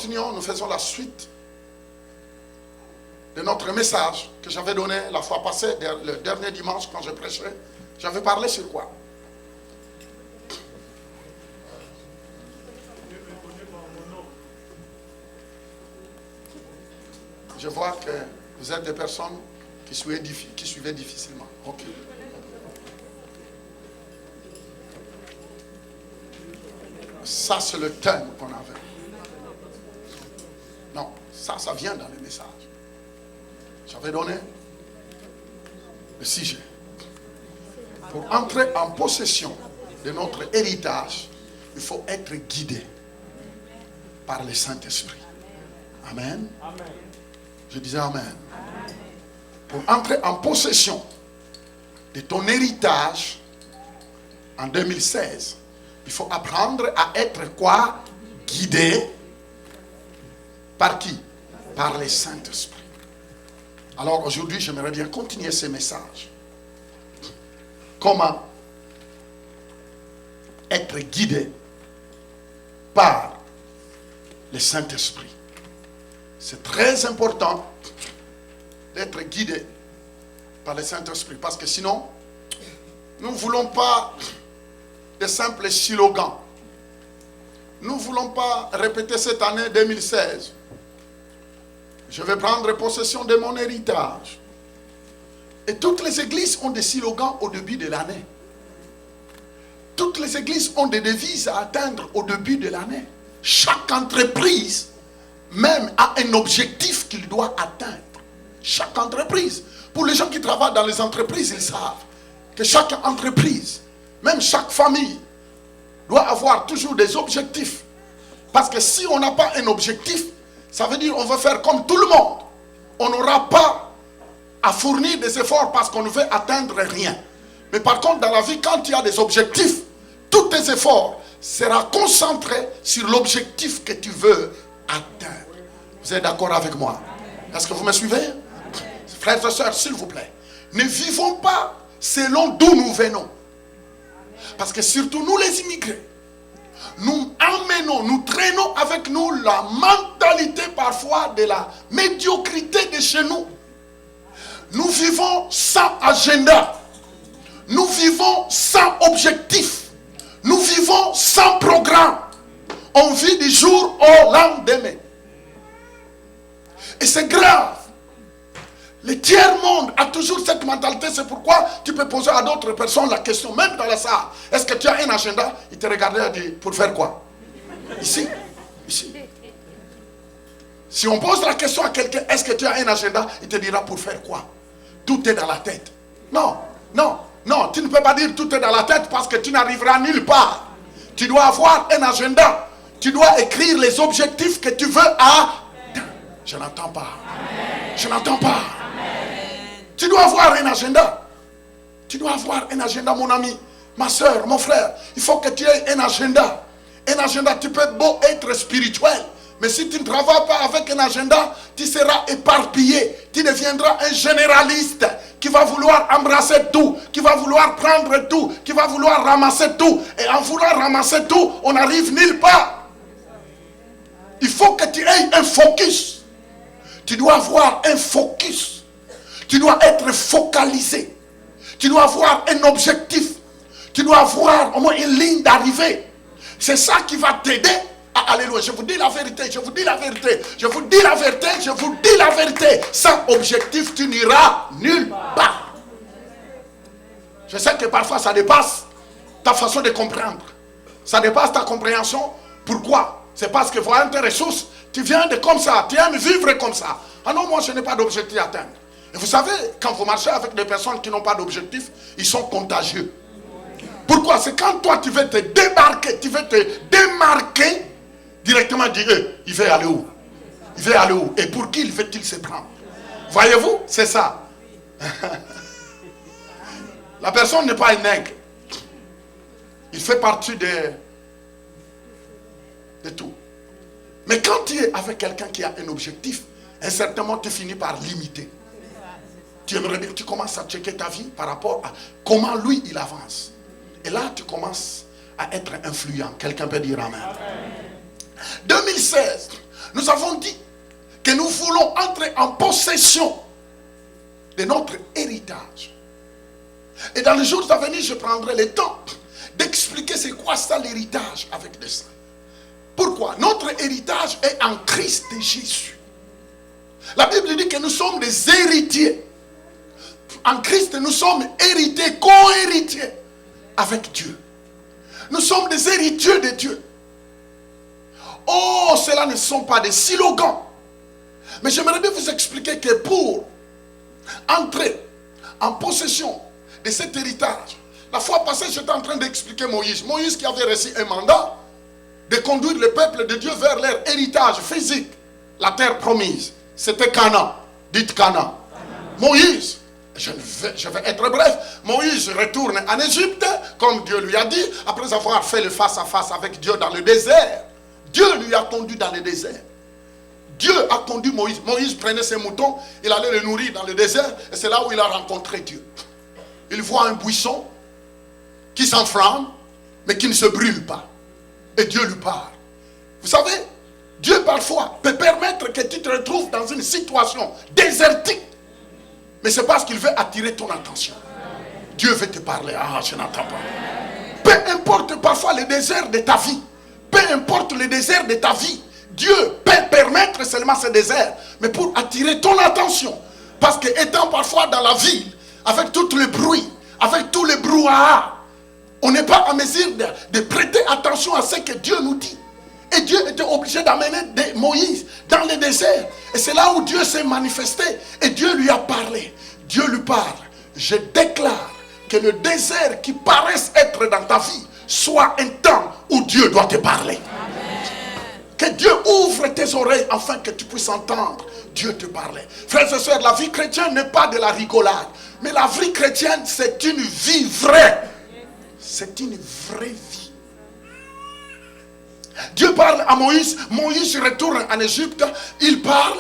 continuons, nous faisons la suite de notre message que j'avais donné la fois passée, le dernier dimanche quand je prêchais. J'avais parlé sur quoi? Je vois que vous êtes des personnes qui suivaient difficilement. Ok. Ça, c'est le thème qu'on avait. Non, ça vient dans le message. J'avais donné le sujet. Pour entrer en possession de notre héritage, il faut être guidé par le Saint-Esprit. Amen. Amen. Je disais Amen. Amen. Pour entrer en possession de ton héritage en 2016, il faut apprendre à être quoi? Guidé par qui? Par le Saint-Esprit. Alors aujourd'hui, j'aimerais bien continuer ce message. Comment être guidé par le Saint-Esprit. C'est très important d'être guidé par le Saint-Esprit. Parce que sinon, nous ne voulons pas de simples slogans. Nous ne voulons pas répéter cette année 2016. Je vais prendre possession de mon héritage. Et toutes les églises ont des slogans au début de l'année. Toutes les églises ont des devises à atteindre au début de l'année. Chaque entreprise même a un objectif qu'il doit atteindre. Chaque entreprise. Pour les gens qui travaillent dans les entreprises, ils savent que chaque entreprise, même chaque famille, doit avoir toujours des objectifs. Parce que si on n'a pas un objectif, ça veut dire qu'on va faire comme tout le monde. On n'aura pas à fournir des efforts parce qu'on ne veut atteindre rien. Mais par contre, dans la vie, quand il y a des objectifs, tous tes efforts seront concentrés sur l'objectif que tu veux atteindre. Vous êtes d'accord avec moi? Est-ce que vous me suivez? Frères et sœurs, s'il vous plaît, ne vivons pas selon d'où nous venons. Parce que surtout nous les immigrés, nous emmenons, nous traînons avec nous la mentalité parfois de la médiocrité de chez nous. Nous vivons sans agenda. Nous vivons sans objectif. Nous vivons sans programme. On vit du jour au lendemain. Et c'est grave. Le tiers-monde a toujours cette mentalité. C'est pourquoi tu peux poser à d'autres personnes la question, même dans la salle. Est-ce que tu as un agenda? Il te regardait et dit, pour faire quoi? Ici. Si on pose la question à quelqu'un, est-ce que tu as un agenda? Il te dira, pour faire quoi? Tout est dans la tête. Non, tu ne peux pas dire tout est dans la tête parce que tu n'arriveras nulle part. Tu dois avoir un agenda. Tu dois écrire les objectifs que tu veux atteindre. Je n'entends pas. Je n'entends pas. Tu dois avoir un agenda. Tu dois avoir un agenda, mon ami, ma soeur, mon frère. Il faut que tu aies un agenda. Un agenda, tu peux beau être spirituel. Mais si tu ne travailles pas avec un agenda, tu seras éparpillé. Tu deviendras un généraliste qui va vouloir embrasser tout, qui va vouloir prendre tout, qui va vouloir ramasser tout. Et en voulant ramasser tout, on n'arrive nulle part. Il faut que tu aies un focus. Tu dois avoir un focus. Tu dois être focalisé. Tu dois avoir un objectif. Tu dois avoir au moins une ligne d'arrivée. C'est ça qui va t'aider à aller loin. Je vous dis la vérité, je vous dis la vérité, je vous dis la vérité, je vous dis la vérité. Sans objectif, tu n'iras nulle part. Je sais que parfois ça dépasse ta façon de comprendre. Ça dépasse ta compréhension. Pourquoi? C'est parce que voyant tes ressources, tu viens de comme ça, tu aimes vivre comme ça. Ah non, moi je n'ai pas d'objectif à atteindre. Et vous savez, quand vous marchez avec des personnes qui n'ont pas d'objectif, ils sont contagieux. Pourquoi? C'est quand toi tu veux te démarquer, directement dire, il veut aller où? Il veut aller où? Et pour qui veut-il se prendre? Voyez-vous? C'est ça. La personne n'est pas un nègre. Il fait partie de tout. Mais quand tu es avec quelqu'un qui a un objectif, certainement tu finis par l'imiter. Tu aimerais bien que tu commences à checker ta vie par rapport à comment lui il avance. Et là tu commences à être influent. Quelqu'un peut dire amen. 2016, nous avons dit que nous voulons entrer en possession de notre héritage. Et dans les jours à venir, je prendrai le temps d'expliquer c'est quoi ça l'héritage avec des saints. Pourquoi? Notre héritage est en Christ Jésus. La Bible dit que nous sommes des héritiers. En Christ, nous sommes hérités, co-héritiers avec Dieu. Nous sommes des héritiers de Dieu. Oh, cela ne sont pas des slogans. Mais j'aimerais bien vous expliquer que pour entrer en possession de cet héritage, la fois passée, j'étais en train d'expliquer Moïse. Moïse qui avait reçu un mandat de conduire le peuple de Dieu vers leur héritage physique, la terre promise. C'était Canaan. Dites Canaan. Moïse, je vais être bref, Moïse retourne en Égypte, comme Dieu lui a dit, après avoir fait le face-à-face avec Dieu dans le désert. Dieu lui a conduit dans le désert. Dieu a conduit Moïse. Moïse prenait ses moutons, il allait les nourrir dans le désert, et c'est là où il a rencontré Dieu. Il voit un buisson qui s'enflamme, mais qui ne se brûle pas. Et Dieu lui parle. Vous savez, Dieu parfois peut permettre que tu te retrouves dans une situation désertique. Mais c'est parce qu'il veut attirer ton attention. Dieu veut te parler. Ah, je n'entends pas. Peu importe parfois le désert de ta vie. Peu importe le désert de ta vie. Dieu peut permettre seulement ce désert. Mais pour attirer ton attention. Parce que étant parfois dans la ville, avec tout le bruit, avec tout le brouhaha, on n'est pas en mesure de prêter attention à ce que Dieu nous dit. Et Dieu était obligé d'amener Moïse dans le désert. Et c'est là où Dieu s'est manifesté. Et Dieu lui a parlé. Dieu lui parle. Je déclare que le désert qui paraisse être dans ta vie soit un temps où Dieu doit te parler. Amen. Que Dieu ouvre tes oreilles afin que tu puisses entendre Dieu te parler. Frères et sœurs, la vie chrétienne n'est pas de la rigolade. Mais la vie chrétienne, c'est une vie vraie. C'est une vraie vie. Dieu parle à Moïse. Moïse retourne en Égypte. Il parle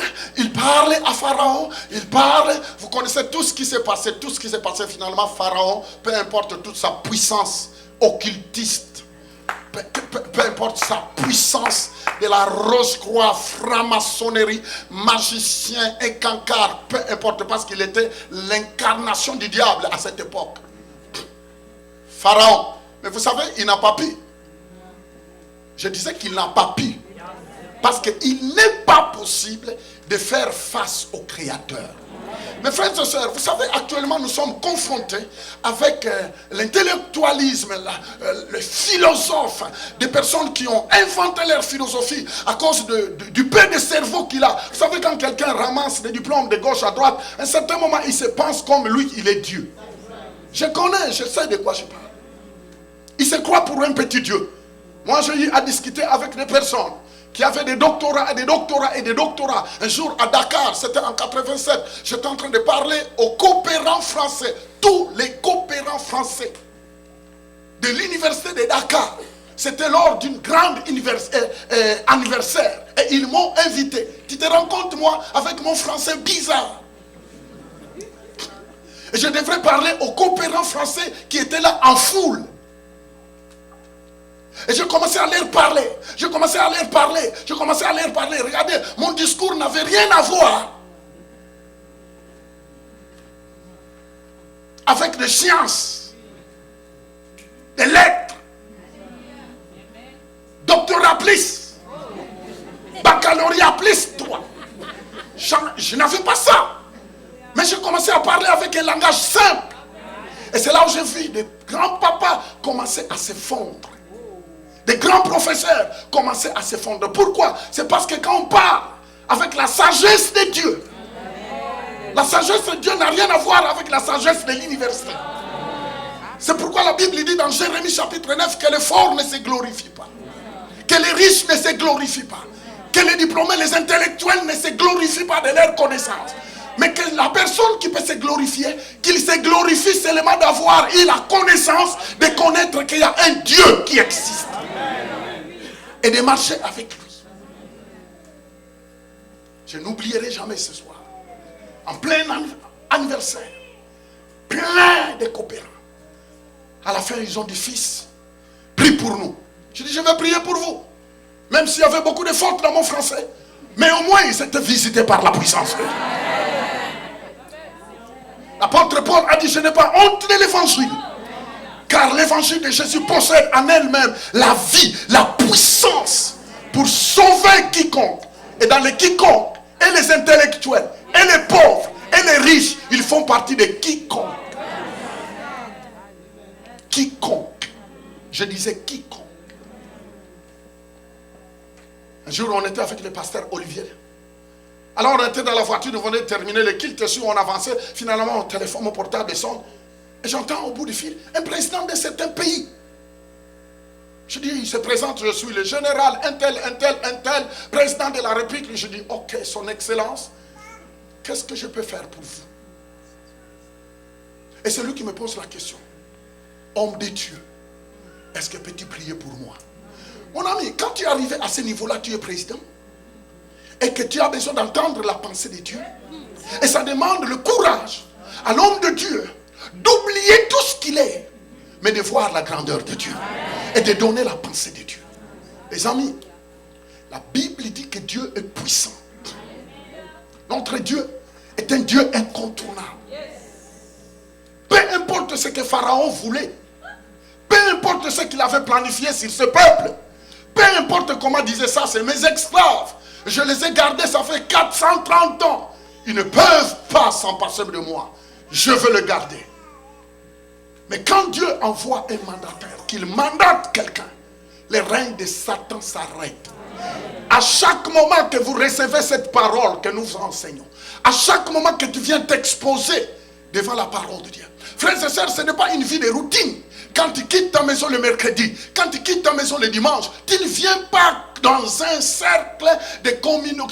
à Pharaon. Il parle. Vous connaissez tout ce qui s'est passé. Tout ce qui s'est passé finalement. Pharaon, peu importe toute sa puissance occultiste, peu importe sa puissance de la Rose-Croix, franc-maçonnerie, magicien, écancard, peu importe, parce qu'il était l'incarnation du diable à cette époque. Pharaon. Mais vous savez, il n'a pas pu. Je disais qu'il n'a pas pu. Parce qu'il n'est pas possible de faire face au Créateur. Mes frères et sœurs, vous savez, actuellement nous sommes confrontés avec l'intellectualisme, le philosophe, des personnes qui ont inventé leur philosophie à cause du peu de cerveau qu'il a. Vous savez, quand quelqu'un ramasse des diplômes de gauche à droite, à un certain moment, il se pense comme lui, il est Dieu. Je connais, je sais de quoi je parle. Il se croit pour un petit Dieu. Moi, j'ai eu à discuter avec des personnes qui avaient des doctorats et des doctorats et des doctorats. Un jour à Dakar, c'était en 87, j'étais en train de parler aux coopérants français, tous les coopérants français de l'université de Dakar. C'était lors d'une grande anniversaire et ils m'ont invité. Tu te rends compte, moi, avec mon français bizarre. Et je devrais parler aux coopérants français qui étaient là en foule. Et je commençais à leur parler. Regardez, mon discours n'avait rien à voir avec les sciences, les lettres, doctorat plus, baccalauréat plus 3. Je n'avais pas ça. Mais j'ai commencé à parler avec un langage simple. Et c'est là où j'ai vu des grands papas commencer à se fondre. Des grands professeurs commençaient à se fondre. Pourquoi? C'est parce que quand on parle avec la sagesse de Dieu, la sagesse de Dieu n'a rien à voir avec la sagesse de l'université. C'est pourquoi la Bible dit dans Jérémie chapitre 9 que les forts ne se glorifient pas, que les riches ne se glorifient pas, que les diplômés, les intellectuels ne se glorifient pas de leur connaissance. Mais que la personne qui peut se glorifier, qu'il se glorifie seulement d'avoir eu la connaissance, de connaître qu'il y a un Dieu qui existe. Et de marcher avec lui. Je n'oublierai jamais ce soir. En plein anniversaire. Plein de coopérants. À la fin, ils ont dit, fils, prie pour nous. Je dis, je vais prier pour vous. Même s'il y avait beaucoup de fautes dans mon français. Mais au moins, ils étaient visités par la puissance. L'apôtre Paul a dit, je n'ai pas honte de l'évangile. Car l'évangile de Jésus possède en elle-même la vie, la puissance pour sauver quiconque. Et dans les quiconques, et les intellectuels, et les pauvres, et les riches, ils font partie de quiconque. Quiconque. Je disais quiconque. Un jour, on était avec le pasteur Olivier. Alors, on était dans la voiture, on venait de terminer le culte, on avançait. Finalement, mon téléphone, mon portable sonne. Et j'entends au bout du fil un président de certains pays. Je dis, il se présente, je suis le général, un tel, président de la République. Je dis, ok, son excellence, qu'est-ce que je peux faire pour vous? Et c'est lui qui me pose la question. Homme de Dieu, est-ce que peux-tu prier pour moi? Mon ami, quand tu es arrivé à ce niveau-là, tu es président. Et que tu as besoin d'entendre la pensée de Dieu. Et ça demande le courage à l'homme de Dieu d'oublier tout ce qu'il est, mais de voir la grandeur de Dieu. Et de donner la pensée de Dieu. Les amis, la Bible dit que Dieu est puissant. Notre Dieu est un Dieu incontournable. Peu importe ce que Pharaon voulait, peu importe ce qu'il avait planifié sur ce peuple, peu importe comment disait ça, c'est mes esclaves. Je les ai gardés, ça fait 430 ans. Ils ne peuvent pas s'en passer de moi. Je veux le garder. Mais quand Dieu envoie un mandataire, qu'il mandate quelqu'un, le règne de Satan s'arrête. À chaque moment que vous recevez cette parole que nous vous enseignons, à chaque moment que tu viens t'exposer devant la parole de Dieu. Frères et sœurs, ce n'est pas une vie de routine. Quand tu quittes ta maison le mercredi, quand tu quittes ta maison le dimanche, tu ne viens pas dans un cercle de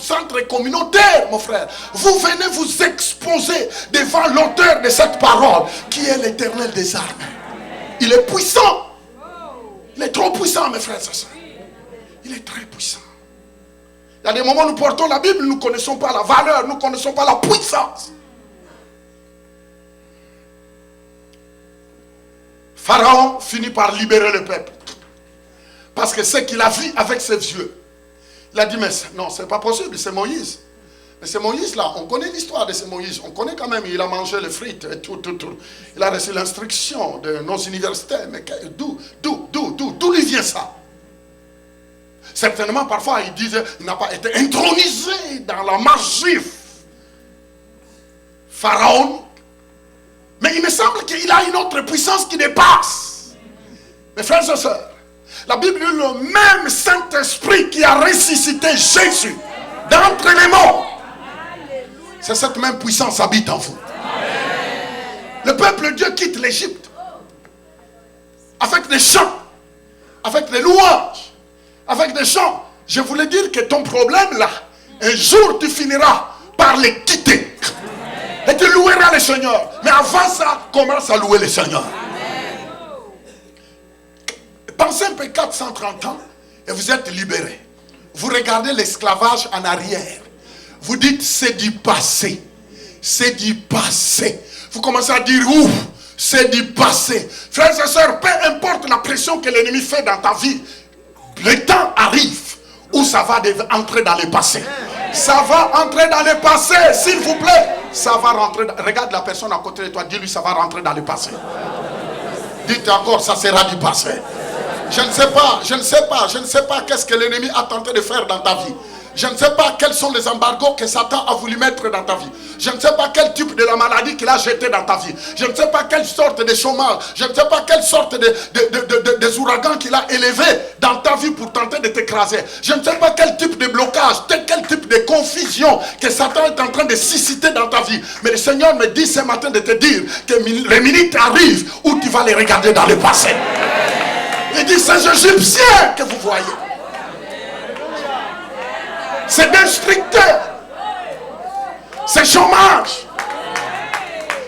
centre communautaire, mon frère. Vous venez vous exposer devant l'auteur de cette parole, qui est l'Éternel des armées. Il est puissant. Il est trop puissant, mes frères et sœurs. Il est très puissant. Il y a des moments où nous portons la Bible, nous ne connaissons pas la valeur, nous ne connaissons pas la puissance. Pharaon finit par libérer le peuple. Parce que ce qu'il a vu avec ses yeux, il a dit, mais non, c'est pas possible, c'est Moïse. Mais c'est Moïse là, on connaît l'histoire de ce Moïse. On connaît quand même, il a mangé les frites et tout. Il a reçu l'instruction de nos universités. Mais d'où lui vient ça? Certainement, parfois, ils disent, il n'a pas été intronisé dans la marche juive. Pharaon. Mais il me semble qu'il a une autre puissance qui dépasse. Mes frères et sœurs, la Bible dit le même Saint-Esprit qui a ressuscité Jésus d'entre les morts. C'est cette même puissance qui habite en vous. Le peuple de Dieu quitte l'Égypte avec des chants, avec des louanges, avec des chants. Je voulais dire que ton problème là, un jour tu finiras par les quitter. Et tu loueras le Seigneur. Mais avant ça, commence à louer le Seigneur. Pensez un peu 430 ans et vous êtes libérés. Vous regardez l'esclavage en arrière. Vous dites c'est du passé. C'est du passé. Vous commencez à dire ouf, c'est du passé. Frères et sœurs, peu importe la pression que l'ennemi fait dans ta vie, le temps arrive où ça va entrer dans le passé. Ça va entrer dans le passé, s'il vous plaît. Ça va rentrer. Regarde la personne à côté de toi, dis-lui ça va rentrer dans le passé. Dites encore, ça sera du passé. Je ne sais pas qu'est-ce que l'ennemi a tenté de faire dans ta vie. Je ne sais pas quels sont les embargos que Satan a voulu mettre dans ta vie. Je ne sais pas quel type de la maladie qu'il a jeté dans ta vie. Je ne sais pas quelle sorte de chômage. Je ne sais pas quelle sorte de ouragans qu'il a élevé dans ta vie pour tenter de t'écraser. Je ne sais pas quel type de blocage, quel type de confusion que Satan est en train de susciter dans ta vie. Mais le Seigneur me dit ce matin de te dire que les minutes arrivent où tu vas les regarder dans le passé. Il dit, ces Égyptiens que vous voyez, c'est destructeur, c'est chômage,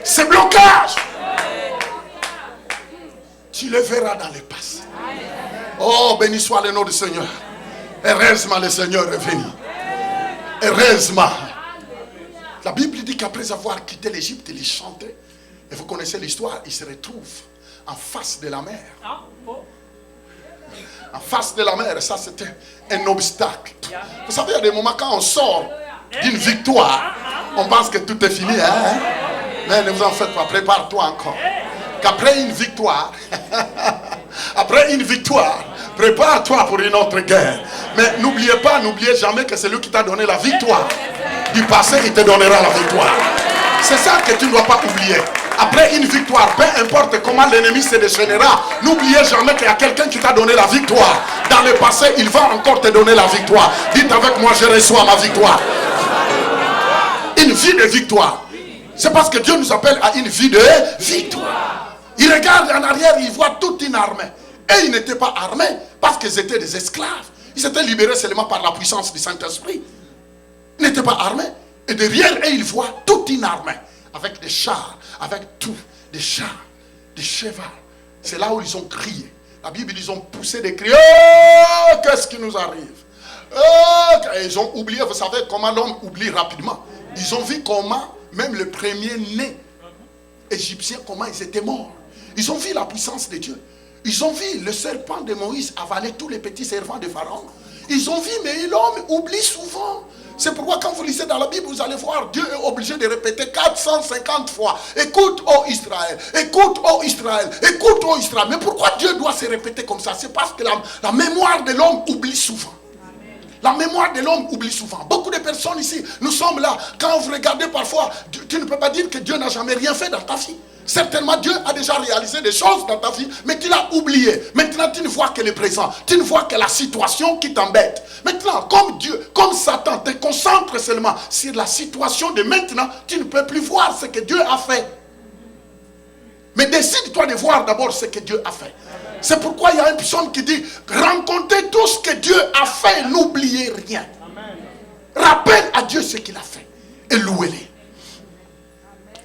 c'est blocage. Tu le verras dans le passé. Oh, béni soit le nom du Seigneur. Heureusement, le Seigneur est venu. Heureusement. La Bible dit qu'après avoir quitté l'Égypte, il chantait. Et vous connaissez l'histoire, il se retrouve en face de la mer. En face de la mer, ça c'était un obstacle. Vous savez, il y a des moments quand on sort d'une victoire, on pense que tout est fini. Hein? Mais ne vous en faites pas, prépare-toi encore. Qu'après une victoire, prépare-toi pour une autre guerre. Mais n'oubliez jamais que c'est lui qui t'a donné la victoire. Du passé, il te donnera la victoire. C'est ça que tu ne dois pas oublier. Après une victoire, peu importe comment l'ennemi se déchaînera, n'oubliez jamais qu'il y a quelqu'un qui t'a donné la victoire. Dans le passé, il va encore te donner la victoire. Dites avec moi, je reçois ma victoire. Une vie de victoire. C'est parce que Dieu nous appelle à une vie de victoire. Il regarde en arrière, il voit toute une armée. Et ils n'étaient pas armés parce qu'ils étaient des esclaves. Ils étaient libérés seulement par la puissance du Saint-Esprit. Ils n'étaient pas armés. Et derrière eux, il voit toute une armée. Avec des chars, avec tout. Des chars, des chevaux. C'est là où ils ont crié. La Bible, ils ont poussé des cris. Oh, qu'est-ce qui nous arrive? Oh, et ils ont oublié, vous savez comment l'homme oublie rapidement. Ils ont vu comment, même le premier-né égyptien, comment ils étaient morts. Ils ont vu la puissance de Dieu. Ils ont vu le serpent de Moïse avaler tous les petits servants de Pharaon. Ils ont vu, mais l'homme oublie souvent. C'est pourquoi quand vous lisez dans la Bible, vous allez voir, Dieu est obligé de répéter 450 fois. Écoute, ô Israël, écoute, ô Israël, écoute, ô Israël. Mais pourquoi Dieu doit se répéter comme ça? C'est parce que la mémoire de l'homme oublie souvent. La mémoire de l'homme oublie souvent. Beaucoup de personnes ici, nous sommes là. Quand vous regardez parfois, tu ne peux pas dire que Dieu n'a jamais rien fait dans ta vie. Certainement, Dieu a déjà réalisé des choses dans ta vie, mais tu l'as oublié. Maintenant, tu ne vois que le présent. Tu ne vois que la situation qui t'embête. Maintenant, comme Dieu, comme Satan te concentre seulement sur la situation de maintenant, tu ne peux plus voir ce que Dieu a fait. Mais décide-toi de voir d'abord ce que Dieu a fait. C'est pourquoi il y a une personne qui dit, rencontrez tout ce que Dieu a fait, n'oubliez rien. Rappelle à Dieu ce qu'il a fait et louez-le.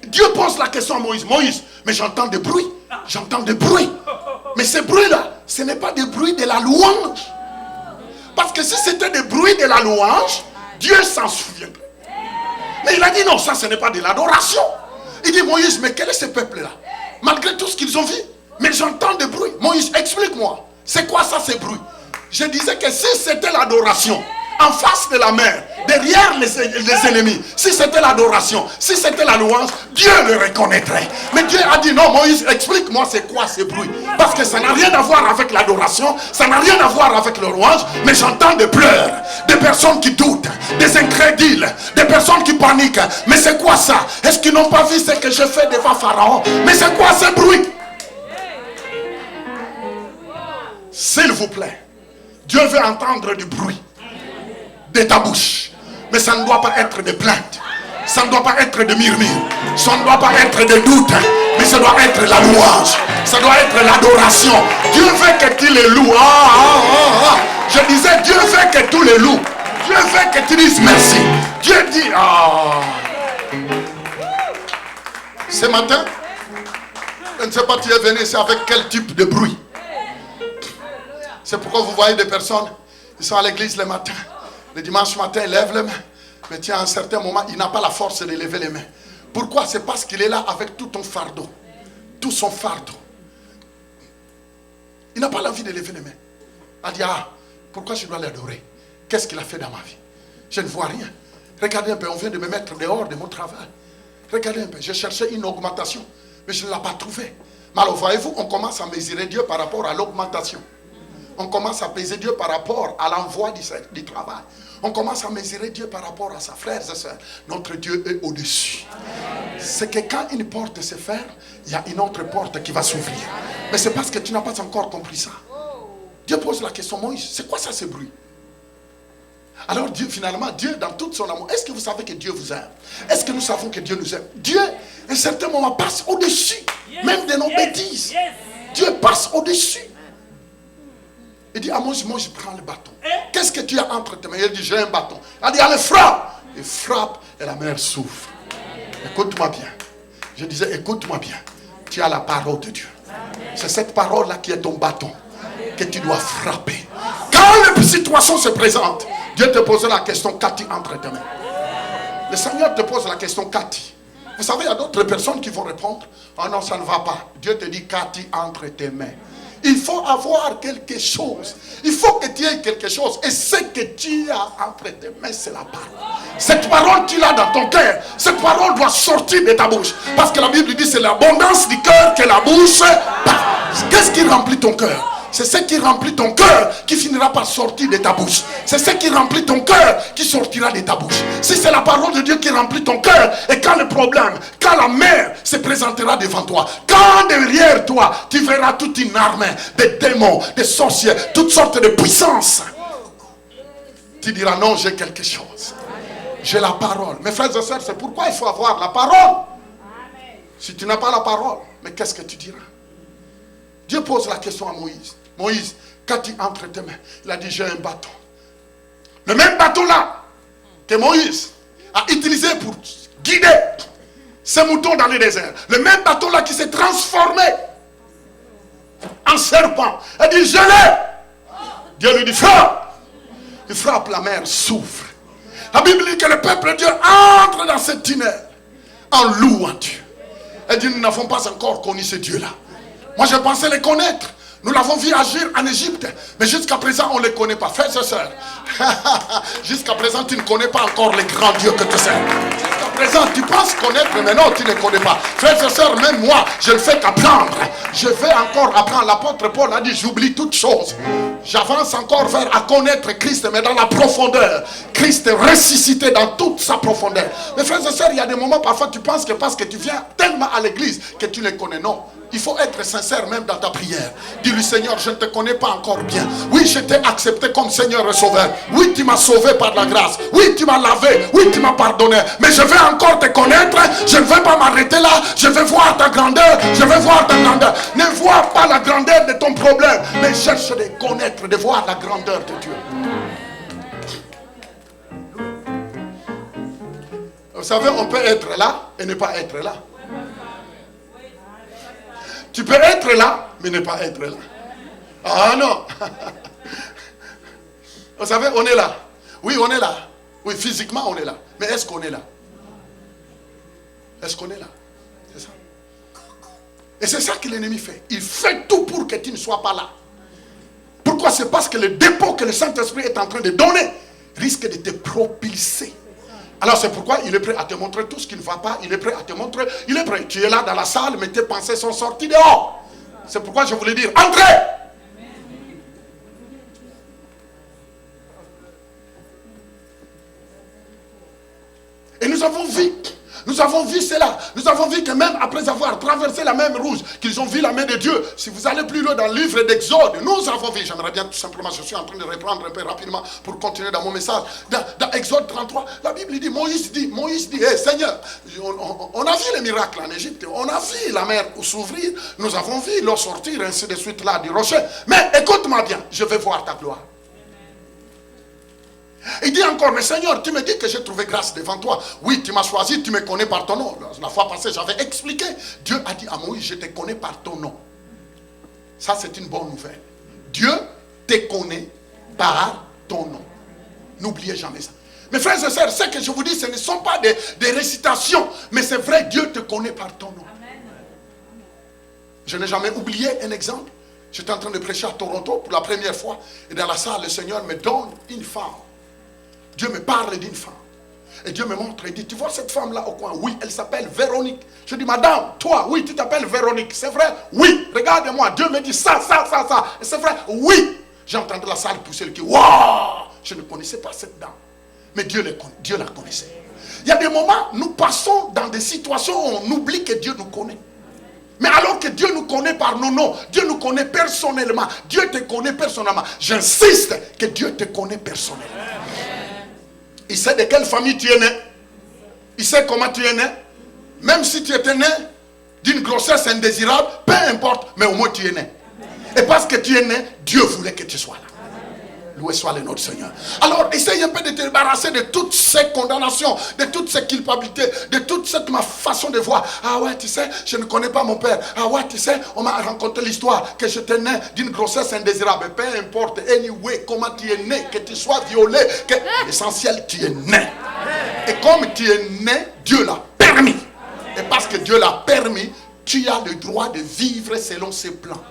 Dieu pose la question à Moïse. Moïse, mais j'entends des bruits. J'entends des bruits. Mais ces bruits-là, ce n'est pas des bruits de la louange. Parce que si c'était des bruits de la louange, Dieu s'en souviendrait. Mais il a dit non, ça ce n'est pas de l'adoration. Il dit Moïse, mais quel est ce peuple-là? Malgré tout ce qu'ils ont vu, mais j'entends des bruits. Moïse, explique-moi. C'est quoi ça ces bruits? Je disais que si c'était l'adoration, en face de la mer, derrière les ennemis, si c'était l'adoration, si c'était la louange, Dieu le reconnaîtrait. Mais Dieu a dit non, Moïse, explique-moi c'est quoi ces bruits. Parce que ça n'a rien à voir avec l'adoration, ça n'a rien à voir avec le louange, mais j'entends des pleurs, des personnes qui doutent, des incrédules, des personnes qui paniquent. Mais c'est quoi ça? Est-ce qu'ils n'ont pas vu ce que je fais devant Pharaon? Mais c'est quoi ces bruits? S'il vous plaît, Dieu veut entendre du bruit de ta bouche. Mais ça ne doit pas être de plaintes. Ça ne doit pas être de murmures. Ça ne doit pas être de doutes. Mais ça doit être la louange. Ça doit être l'adoration. Dieu veut que tu les loues. Je disais, Dieu veut que tu les loues. Dieu veut que tu dises merci. Dieu dit, Ce matin, je ne sais pas tu es venu ici avec quel type de bruit. C'est pourquoi vous voyez des personnes, ils sont à l'église le matin. Le dimanche matin, il lève les mains. Mais tiens, à un certain moment, il n'a pas la force de lever les mains. Pourquoi? C'est parce qu'il est là avec tout ton fardeau. Tout son fardeau. Il n'a pas l'envie de lever les mains. Il dit, pourquoi je dois l'adorer? Qu'est-ce qu'il a fait dans ma vie? Je ne vois rien. Regardez un peu, on vient de me mettre dehors de mon travail. Regardez un peu, j'ai cherché une augmentation, mais je ne l'ai pas trouvée. Mais alors, voyez-vous, on commence à mesurer Dieu par rapport à l'augmentation. On commence à peser Dieu par rapport à l'envoi du travail. On commence à mesurer Dieu par rapport à sa frère et soeur. Notre Dieu est au-dessus. C'est que quand une porte se ferme, il y a une autre porte qui va s'ouvrir. Mais c'est parce que tu n'as pas encore compris ça. Dieu pose la question, Moïse, c'est quoi ça ce bruit? Alors Dieu, finalement, Dieu dans tout son amour, est-ce que vous savez que Dieu vous aime? Est-ce que nous savons que Dieu nous aime? Dieu, à un certain moment, passe au-dessus, même de nos bêtises. Dieu passe au-dessus. Il dit, moi je prends le bâton. Qu'est-ce que tu as entre tes mains? Il dit, j'ai un bâton. Il dit, allez, frappe. Il frappe et la mer souffre. Écoute-moi bien. Je disais, écoute-moi bien. Tu as la parole de Dieu. C'est cette parole-là qui est ton bâton que tu dois frapper. Quand les situations se présentent, Dieu te pose la question, qu'as-tu entre tes mains? Le Seigneur te pose la question, qu'as-tu? Vous savez, il y a d'autres personnes qui vont répondre, oh non, ça ne va pas. Dieu te dit, qu'as-tu entre tes mains? Il faut avoir quelque chose. Il faut que tu aies quelque chose. Et ce que tu as entre tes mains, c'est la parole. Cette parole, tu l'as dans ton cœur. Cette parole doit sortir de ta bouche. Parce que la Bible dit, c'est l'abondance du cœur que la bouche parle. Qu'est-ce qui remplit ton cœur? C'est ce qui remplit ton cœur qui finira par sortir de ta bouche. C'est ce qui remplit ton cœur qui sortira de ta bouche. Si c'est la parole de Dieu qui remplit ton cœur, et quand le problème, quand la mer se présentera devant toi, quand derrière toi, tu verras toute une armée de démons, de sorciers, toutes sortes de puissances, tu diras non, j'ai quelque chose. J'ai la parole. Mes frères et sœurs, c'est pourquoi il faut avoir la parole. Si tu n'as pas la parole, mais qu'est-ce que tu diras? Dieu pose la question à Moïse. Moïse, qu'as-tu entre tes mains? Il a dit, j'ai un bâton. Le même bâton là que Moïse a utilisé pour guider ses moutons dans le désert. Le même bâton là qui s'est transformé en serpent. Il dit, je l'ai. Dieu lui dit, frappe. Il frappe, la mer s'ouvre. La Bible dit que le peuple de Dieu entre dans cette tunnel en louant Dieu. Elle dit, nous n'avons pas encore connu ce Dieu-là. Moi, je pensais les connaître. Nous l'avons vu agir en Égypte. Mais jusqu'à présent, on ne les connaît pas. Frères et sœurs, jusqu'à présent, tu ne connais pas encore les grands dieux que tu sais. Jusqu'à présent, tu penses connaître, mais non, tu ne connais pas. Frères et sœurs, même moi, je ne fais qu'apprendre. Je vais encore apprendre. L'apôtre Paul a dit, j'oublie toutes choses. J'avance encore vers à connaître Christ, mais dans la profondeur. Christ est ressuscité dans toute sa profondeur. Mais frères et sœurs, il y a des moments, parfois, tu penses que parce que tu viens tellement à l'église que tu les connais. Non. Il faut être sincère même dans ta prière. Dis-lui, Seigneur, je ne te connais pas encore bien. Oui, je t'ai accepté comme Seigneur et Sauveur. Oui, tu m'as sauvé par la grâce. Oui, tu m'as lavé. Oui, tu m'as pardonné. Mais je vais encore te connaître. Je ne vais pas m'arrêter là. Je vais voir ta grandeur. Je vais voir ta grandeur. Ne vois pas la grandeur de ton problème, mais cherche de connaître, de voir la grandeur de Dieu. Vous savez, on peut être là et ne pas être là. Tu peux être là, mais ne pas être là. Ah non. Vous savez, on est là. Oui, on est là. Oui, physiquement, on est là. Mais est-ce qu'on est là? Est-ce qu'on est là? C'est ça. Et c'est ça que l'ennemi fait. Il fait tout pour que tu ne sois pas là. Pourquoi? C'est parce que le dépôt que le Saint-Esprit est en train de donner risque de te propulser. Alors c'est pourquoi il est prêt à te montrer tout ce qui ne va pas. Il est prêt à te montrer. Il est prêt. Tu es là dans la salle, mais tes pensées sont sorties dehors. C'est pourquoi je voulais dire, entrez. Et nous avons vu cela. Nous avons vu que même après avoir traversé la mer Rouge, qu'ils ont vu la main de Dieu. Si vous allez plus loin dans le livre d'Exode, nous avons vu, j'aimerais bien tout simplement, je suis en train de reprendre un peu rapidement pour continuer dans mon message. Dans Exode 33, la Bible dit, Moïse dit, hey, Seigneur, on a vu les miracles en Égypte, on a vu la mer s'ouvrir, nous avons vu l'eau sortir, ainsi de suite là du rocher. Mais écoute-moi bien, je vais voir ta gloire. Il dit encore, mais Seigneur, tu me dis que j'ai trouvé grâce devant toi. Oui, tu m'as choisi, tu me connais par ton nom. La fois passée, j'avais expliqué. Dieu a dit à Moïse, je te connais par ton nom. Ça, c'est une bonne nouvelle. Dieu te connaît par ton nom. N'oubliez jamais ça. Mes frères et sœurs, ce que je vous dis, ce ne sont pas des récitations, mais c'est vrai, Dieu te connaît par ton nom. Je n'ai jamais oublié un exemple. J'étais en train de prêcher à Toronto pour la première fois. Et dans la salle, le Seigneur me donne une femme. Dieu me parle d'une femme. Et Dieu me montre, il dit, tu vois cette femme-là au coin? Oui, elle s'appelle Véronique. Je dis, madame, toi, oui, tu t'appelles Véronique. C'est vrai? Oui, regarde-moi. Dieu me dit ça. Et c'est vrai? Oui. J'ai entendu la salle pousser le cul. Waouh! Je ne connaissais pas cette dame. Mais Dieu la connaissait. Il y a des moments, nous passons dans des situations où on oublie que Dieu nous connaît. Mais alors que Dieu nous connaît par nos noms, Dieu nous connaît personnellement. Dieu te connaît personnellement. J'insiste que Dieu te connaît personnellement. Il sait de quelle famille tu es né. Il sait comment tu es né. Même si tu étais né d'une grossesse indésirable, peu importe, mais au moins tu es né. Et parce que tu es né, Dieu voulait que tu sois là. Loué soit le nom du Seigneur. Alors, essaye un peu de te débarrasser de toutes ces condamnations, de toutes ces culpabilités, de toute cette ma façon de voir. Ah ouais, tu sais, je ne connais pas mon père. Ah ouais, tu sais, on m'a raconté l'histoire que j'étais né d'une grossesse indésirable. Peu importe, anyway, comment tu es né, que tu sois violé, que l'essentiel, tu es né. Et comme tu es né, Dieu l'a permis. Et parce que Dieu l'a permis, tu as le droit de vivre selon ses plans.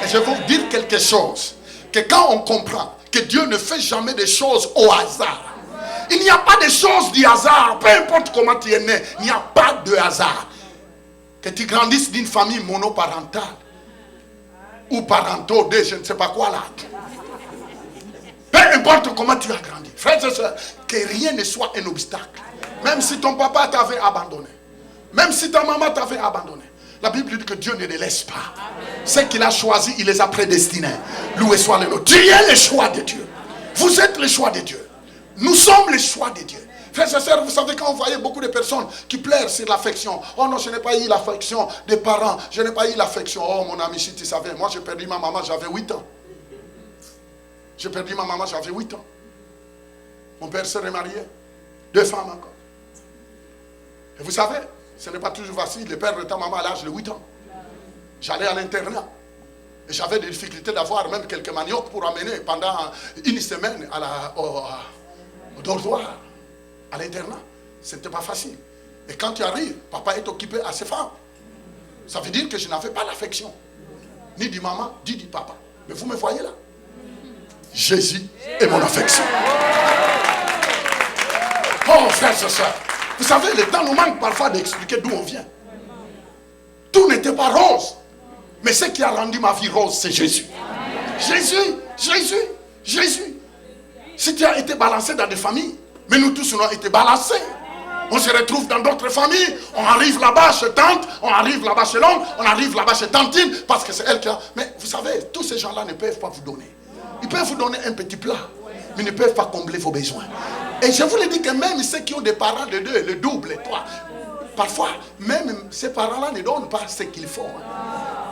Et je vais vous dire quelque chose, que quand on comprend que Dieu ne fait jamais des choses au hasard, il n'y a pas de choses du hasard, peu importe comment tu es né, il n'y a pas de hasard. Que tu grandisses d'une famille monoparentale ou parentaux, je ne sais pas quoi là. Peu importe comment tu as grandi, frères et sœurs, que rien ne soit un obstacle. Même si ton papa t'avait abandonné, même si ta maman t'avait abandonné, la Bible dit que Dieu ne les laisse pas. Ce qu'il a choisi, il les a prédestinés. Loué soit le nom. Tu es le choix de Dieu. Vous êtes le choix de Dieu. Nous sommes le choix de Dieu. Frères et sœurs, vous savez, quand on voyait beaucoup de personnes qui pleurent sur l'affection. Oh non, je n'ai pas eu l'affection des parents. Je n'ai pas eu l'affection. Oh mon ami, si tu savais, moi j'ai perdu ma maman, j'avais 8 ans. J'ai perdu ma maman, j'avais 8 ans. Mon père s'est remarié. 2 femmes encore. Et vous savez, ce n'est pas toujours facile de perdre ta maman à l'âge de 8 ans. J'allais à l'internat. Et j'avais des difficultés d'avoir même quelques maniocs pour amener pendant une semaine au dortoir, à l'internat. Ce n'était pas facile. Et quand tu arrives, papa est occupé à ses femmes. Ça veut dire que je n'avais pas l'affection. Ni du maman, ni du papa. Mais vous me voyez là. Jésus est mon affection. Oh, frères et sœurs. Vous savez, le temps nous manque parfois d'expliquer d'où on vient. Tout n'était pas rose. Mais ce qui a rendu ma vie rose, c'est Jésus. Jésus, Jésus, Jésus. Si tu as été balancé dans des familles, mais nous tous, on a été balancés. On se retrouve dans d'autres familles. On arrive là-bas chez tante, on arrive là-bas chez l'oncle, on arrive là-bas chez tantine, parce que c'est elle qui a... Mais vous savez, tous ces gens-là ne peuvent pas vous donner. Ils peuvent vous donner un petit plat, mais ils ne peuvent pas combler vos besoins. Et je vous le dis que même ceux qui ont des parents de 2, le double, et 3, parfois, même ces parents-là ne donnent pas ce qu'il faut.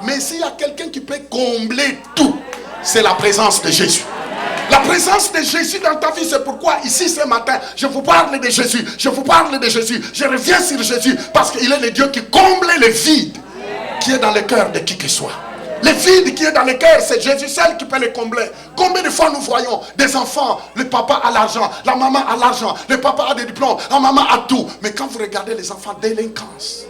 Mais s'il y a quelqu'un qui peut combler tout, c'est la présence de Jésus. La présence de Jésus dans ta vie, c'est pourquoi ici ce matin, je vous parle de Jésus. Je vous parle de Jésus. Je reviens sur Jésus parce qu'il est le Dieu qui comble le vide qui est dans le cœur de qui que soit. Le vide qui est dans le cœur, c'est Jésus seul qui peut le combler. Combien de fois nous voyons des enfants, le papa a l'argent, la maman a l'argent, le papa a des diplômes, la maman a tout. Mais quand vous regardez les enfants, délinquance.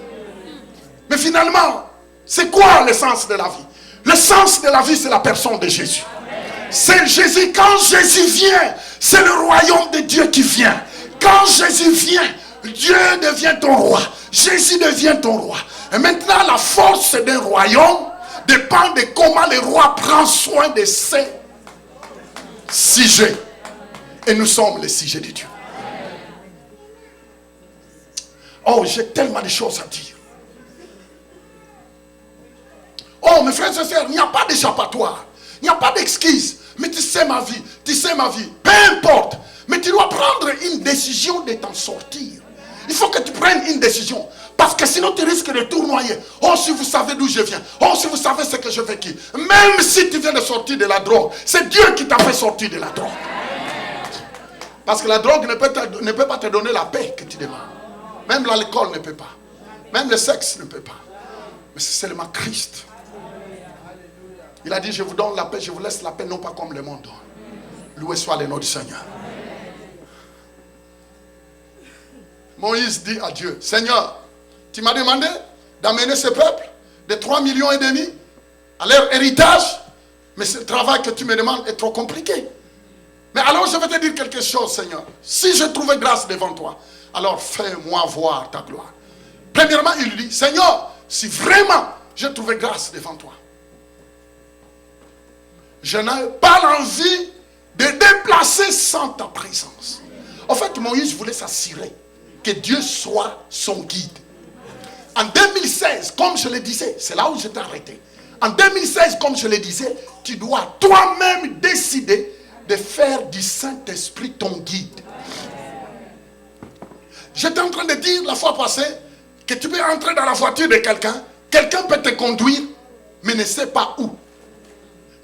Mais finalement, c'est quoi le sens de la vie? Le sens de la vie, c'est la personne de Jésus. C'est Jésus. Quand Jésus vient, c'est le royaume de Dieu qui vient. Quand Jésus vient, Dieu devient ton roi. Jésus devient ton roi. Et maintenant, la force d'un royaume dépend de comment le roi prend soin de ses sujets. Et nous sommes les sujets de Dieu. Oh, j'ai tellement de choses à dire. Oh, mes frères et sœurs, il n'y a pas d'échappatoire. Il n'y a pas d'excuse. Mais tu sais ma vie, tu sais ma vie. Peu importe. Mais tu dois prendre une décision de t'en sortir. Il faut que tu prennes une décision. Parce que sinon tu risques de tournoyer. Oh, si vous savez d'où je viens. Oh, si vous savez ce que je vécu. Même si tu viens de sortir de la drogue, c'est Dieu qui t'a fait sortir de la drogue. Parce que la drogue ne peut pas te donner la paix que tu demandes. Même l'alcool ne peut pas. Même le sexe ne peut pas. Mais c'est seulement Christ. Il a dit, je vous donne la paix, je vous laisse la paix, non pas comme le monde donne. Loué soit le nom du Seigneur. Moïse dit à Dieu, Seigneur, tu m'as demandé d'amener ce peuple de 3,5 millions à leur héritage, mais ce travail que tu me demandes est trop compliqué. Mais alors je vais te dire quelque chose, Seigneur. Si je trouvais grâce devant toi, alors fais-moi voir ta gloire. Premièrement, il lui dit, Seigneur, si vraiment je trouvais grâce devant toi, je n'ai pas l'envie de déplacer sans ta présence. En fait, Moïse voulait s'assurer que Dieu soit son guide. En 2016, comme je le disais, c'est là où j'étais arrêté. En 2016, comme je le disais, tu dois toi-même décider de faire du Saint-Esprit ton guide. J'étais en train de dire la fois passée que tu peux entrer dans la voiture de quelqu'un, quelqu'un peut te conduire, mais ne sait pas où.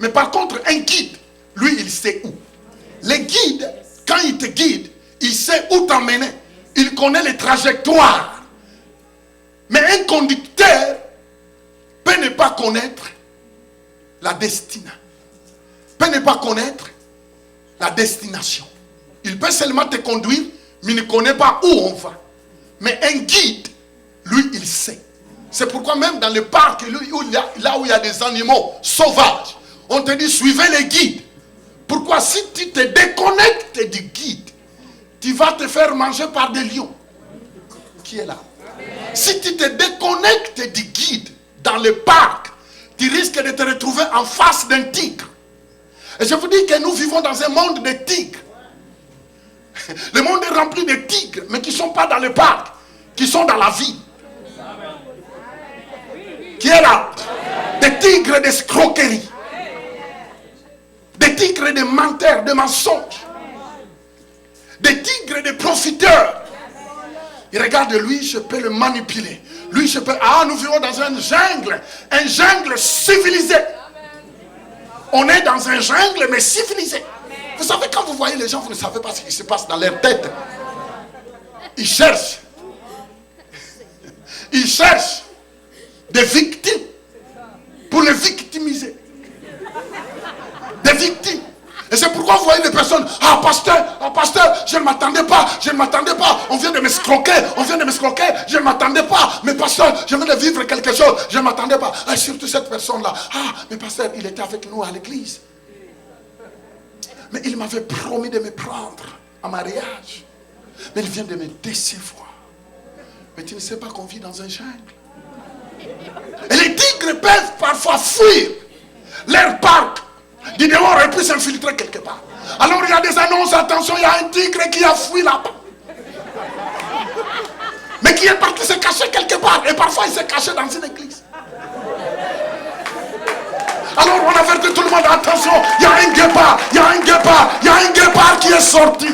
Mais par contre, un guide, lui, il sait où. Le guide, quand il te guide, il sait où t'emmener. Il connaît les trajectoires. Mais un conducteur peut ne pas connaître la destinée. Peut ne pas connaître la destination. Il peut seulement te conduire, mais il ne connaît pas où on va. Mais un guide, lui, il sait. C'est pourquoi même dans le parc, là où il y a des animaux sauvages, on te dit suivez les guides. Pourquoi? Si tu te déconnectes du guide, tu vas te faire manger par des lions. Qui est là? Si tu te déconnectes du guide dans le parc, tu risques de te retrouver en face d'un tigre. Et je vous dis que nous vivons dans un monde de tigres. Le monde est rempli de tigres, mais qui ne sont pas dans le parc, qui sont dans la vie. Qui est là? Des tigres d'escroquerie. Des tigres de menteurs, de mensonges. Des tigres de profiteurs. Il regarde lui, je peux le manipuler. Lui, je peux... Ah, nous vivons dans un jungle civilisé. On est dans un jungle, mais civilisé. Vous savez, quand vous voyez les gens, vous ne savez pas ce qui se passe dans leur tête. Ils cherchent. Ils cherchent des victimes pour les victimiser. Des victimes. Et c'est pourquoi vous voyez des personnes, ah pasteur, je ne m'attendais pas, on vient de m'escroquer, je ne m'attendais pas, mais pasteur, je viens de vivre quelque chose, je ne m'attendais pas. Et surtout cette personne-là, ah, mais pasteur, il était avec nous à l'église. Mais il m'avait promis de me prendre en mariage. Mais il vient de me décevoir. Mais tu ne sais pas qu'on vit dans un jungle. Et les tigres peuvent parfois fuir leur parc. Du démon aurait pu s'infiltrer quelque part. Alors il y a des annonces, attention, il y a un tigre qui a fui là-bas. Mais qui est parti se cacher quelque part. Et parfois il s'est caché dans une église. Alors on avertit tout le monde, attention, il y a un guépard qui est sorti.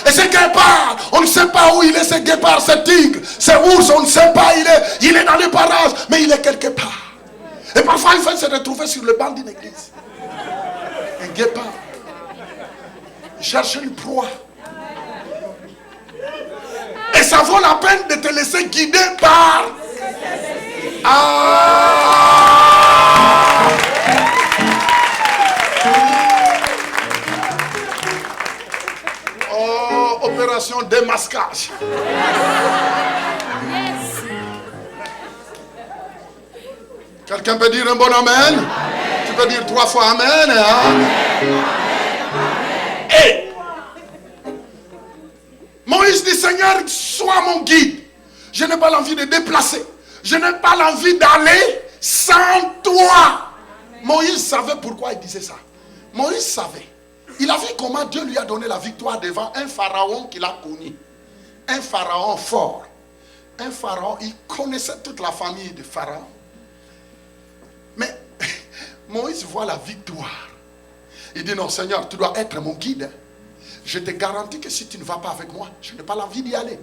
Et ce guépard, on ne sait pas où il est, ce guépard, ce tigre, ce ours, on ne sait pas, il est dans les parages, mais il est quelque part. Et parfois il va se retrouver sur le banc d'une église. Un guépard. Il cherche une proie. Et ça vaut la peine de te laisser guider par... Oh, opération démasquage. Quelqu'un peut dire un bon amen? Tu peux dire 3 fois amen. Amen. Et Moïse dit, Seigneur, sois mon guide. Je n'ai pas l'envie de déplacer. Je n'ai pas l'envie d'aller sans toi. Moïse savait pourquoi il disait ça. Moïse savait. Il a vu comment Dieu lui a donné la victoire devant un pharaon qu'il a connu. Un pharaon fort. Un pharaon, il connaissait toute la famille de pharaon. Mais Moïse voit la victoire. Il dit, non Seigneur, tu dois être mon guide. Je te garantis que si tu ne vas pas avec moi, je n'ai pas l'envie d'y aller.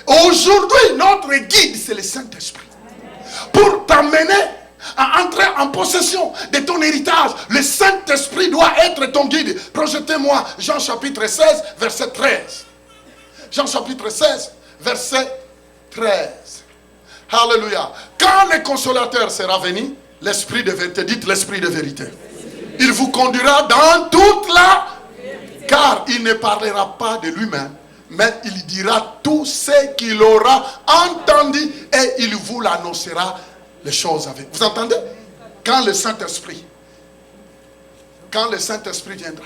Aujourd'hui, notre guide, c'est le Saint-Esprit. Pour t'amener à entrer en possession de ton héritage, le Saint-Esprit doit être ton guide. Projetez-moi Jean chapitre 16, verset 13. Jean chapitre 16, verset 13. Alléluia. Quand le consolateur sera venu, l'esprit de vérité, dites l'esprit de vérité, il vous conduira dans toute la vérité. Car il ne parlera pas de lui-même, mais il dira tout ce qu'il aura entendu et il vous l'annoncera les choses avec. Vous entendez? Quand le Saint-Esprit viendra,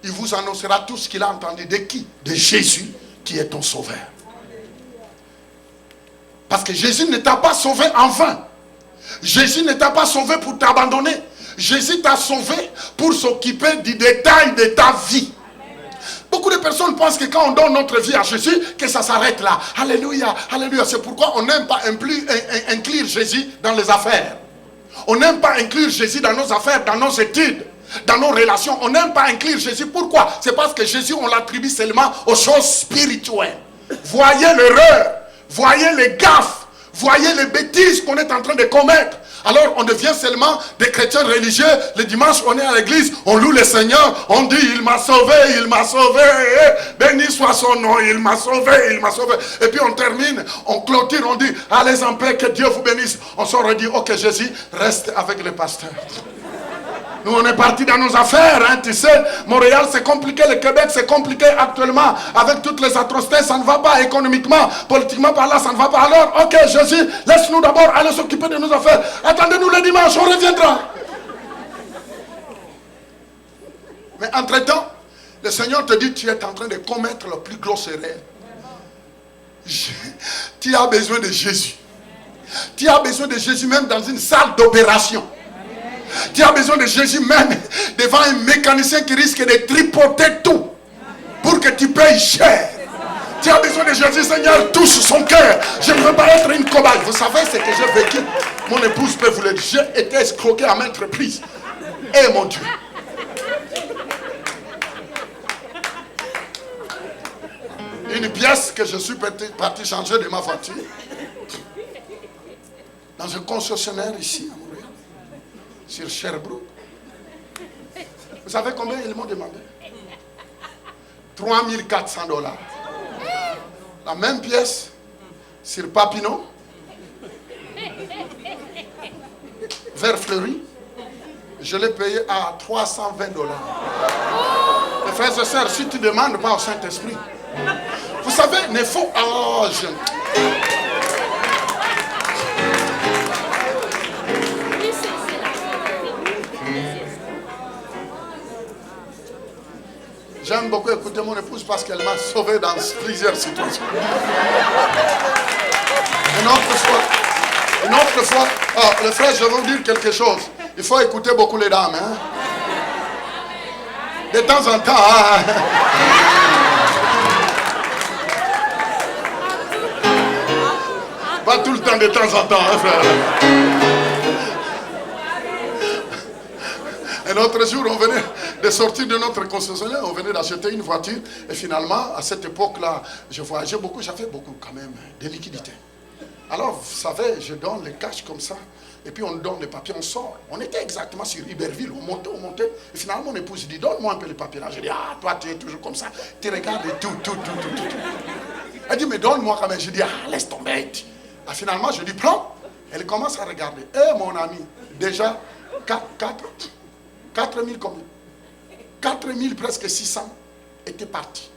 il vous annoncera tout ce qu'il a entendu. De qui? De Jésus qui est ton sauveur. Parce que Jésus ne t'a pas sauvé en vain. Jésus ne t'a pas sauvé pour t'abandonner. Jésus t'a sauvé pour s'occuper du détail de ta vie. Beaucoup de personnes pensent que quand on donne notre vie à Jésus, que ça s'arrête là. Alléluia, alléluia. C'est pourquoi on n'aime pas inclure Jésus dans les affaires. On n'aime pas inclure Jésus dans nos affaires, dans nos études, dans nos relations. On n'aime pas inclure Jésus. Pourquoi? C'est parce que Jésus, on l'attribue seulement aux choses spirituelles. Voyez l'erreur, voyez les gaffes, voyez les bêtises qu'on est en train de commettre. Alors on devient seulement des chrétiens religieux. Le dimanche on est à l'église, on loue le Seigneur, on dit il m'a sauvé, béni soit son nom, il m'a sauvé. Et puis on termine, on clôture, on dit allez en paix, que Dieu vous bénisse. On sort et dit ok Jésus, reste avec le pasteur. Nous, on est parti dans nos affaires, hein, tu sais. Montréal, c'est compliqué. Le Québec, c'est compliqué actuellement. Avec toutes les atrocités, ça ne va pas économiquement, politiquement par là, ça ne va pas. Alors, ok, Jésus, laisse-nous d'abord aller s'occuper de nos affaires. Attendez-nous le dimanche, on reviendra. Mais entre-temps, le Seigneur te dit, tu es en train de commettre la plus grosse erreur. Tu as besoin de Jésus. Tu as besoin de Jésus même dans une salle d'opération. Tu as besoin de Jésus même devant un mécanicien qui risque de tripoter tout pour que tu payes cher. Tu as besoin de Jésus, Seigneur, touche son cœur. Je ne veux pas être une cobaye. Vous savez ce que j'ai vécu. Mon épouse peut vous le dire. J'ai été escroqué à maintes reprises. Eh mon Dieu. Une pièce que je suis parti changer de ma voiture dans un concessionnaire ici à Montréal, sur Sherbrooke. Vous savez combien ils m'ont demandé? $3,400. La même pièce sur Papineau, vers Fleury, je l'ai payé à $320. Mes frères et sœurs, si tu ne demandes pas au Saint-Esprit, vous savez, il faut... Oh, j'aime beaucoup écouter mon épouse parce qu'elle m'a sauvé dans plusieurs situations. Une autre fois, oh, les frères, je vais vous dire quelque chose. Il faut écouter beaucoup les dames. Hein? De temps en temps. Hein? Pas tout le temps, de temps en temps, hein, frère. Un autre jour, on venait de sortir de notre concessionnaire, on venait d'acheter une voiture. Et finalement, à cette époque-là, je voyageais beaucoup, j'avais beaucoup quand même de liquidités. Alors, vous savez, je donne les cash comme ça. Et puis on donne les papiers, on sort. On était exactement sur Iberville, on montait. Et finalement, mon épouse dit, donne-moi un peu les papiers là. Je dis, ah, toi, tu es toujours comme ça. Tu regardes tout. Elle dit, mais donne-moi quand même. Je dis, ah, laisse tomber. Ah, finalement, je dis, prends. Elle commence à regarder. Eh, mon ami, déjà, 4 000 combien? 4 000, presque 600 étaient partis.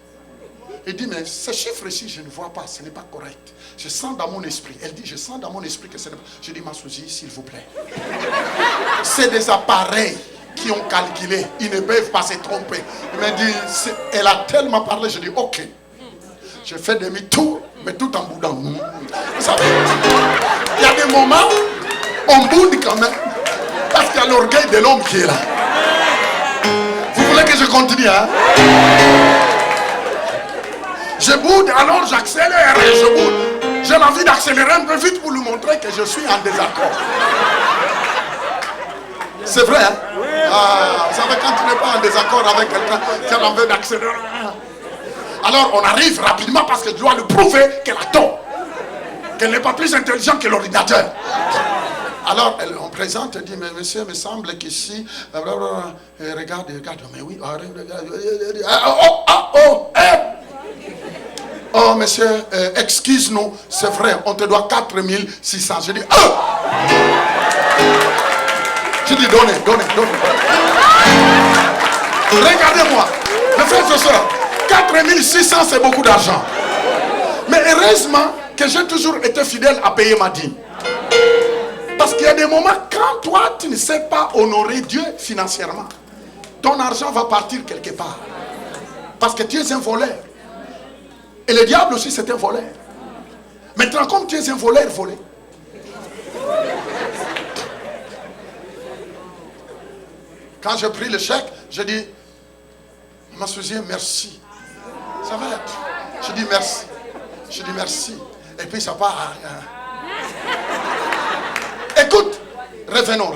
Elle dit, mais ce chiffre-ci, je ne vois pas, ce n'est pas correct. Je sens dans mon esprit. Elle dit, je sens dans mon esprit que ce n'est pas... Je dis, ma Suzy, s'il vous plaît. C'est des appareils qui ont calculé. Ils ne peuvent pas se tromper. Elle m'a dit, elle a tellement parlé, je dis, ok. Je fais demi-tour, mais tout en boudant. Vous savez, il y a des moments, on boude quand même. Parce qu'il y a l'orgueil de l'homme qui est là. Vous voulez que je continue, hein? Je boude, alors j'accélère et je boude. J'ai envie d'accélérer un peu vite pour lui montrer que je suis en désaccord. C'est vrai, hein? Ah, vous savez, quand tu n'es pas en désaccord avec quelqu'un, tu as envie d'accélérer. Alors on arrive rapidement parce que je dois lui prouver qu'elle a tort. Qu'elle n'est pas plus intelligente que l'ordinateur. Alors on présente et dit, mais monsieur, il me semble qu'ici, regarde, mais oui, oh monsieur, excuse-nous, c'est vrai, on te doit 4 600. Je dis, je dis, donnez. Regardez-moi, mes frères et sœurs, 4 600 c'est beaucoup d'argent. Mais heureusement que j'ai toujours été fidèle à payer ma dîme. Parce qu'il y a des moments, quand toi, tu ne sais pas honorer Dieu financièrement, ton argent va partir quelque part. Parce que tu es un voleur. Et le diable aussi, c'est un voleur. Maintenant, comme tu es un voleur volé, quand j'ai pris le chèque, je dis, ma Suzy, merci. Ça va être. Je dis merci. Et puis ça part. Écoute, revenons.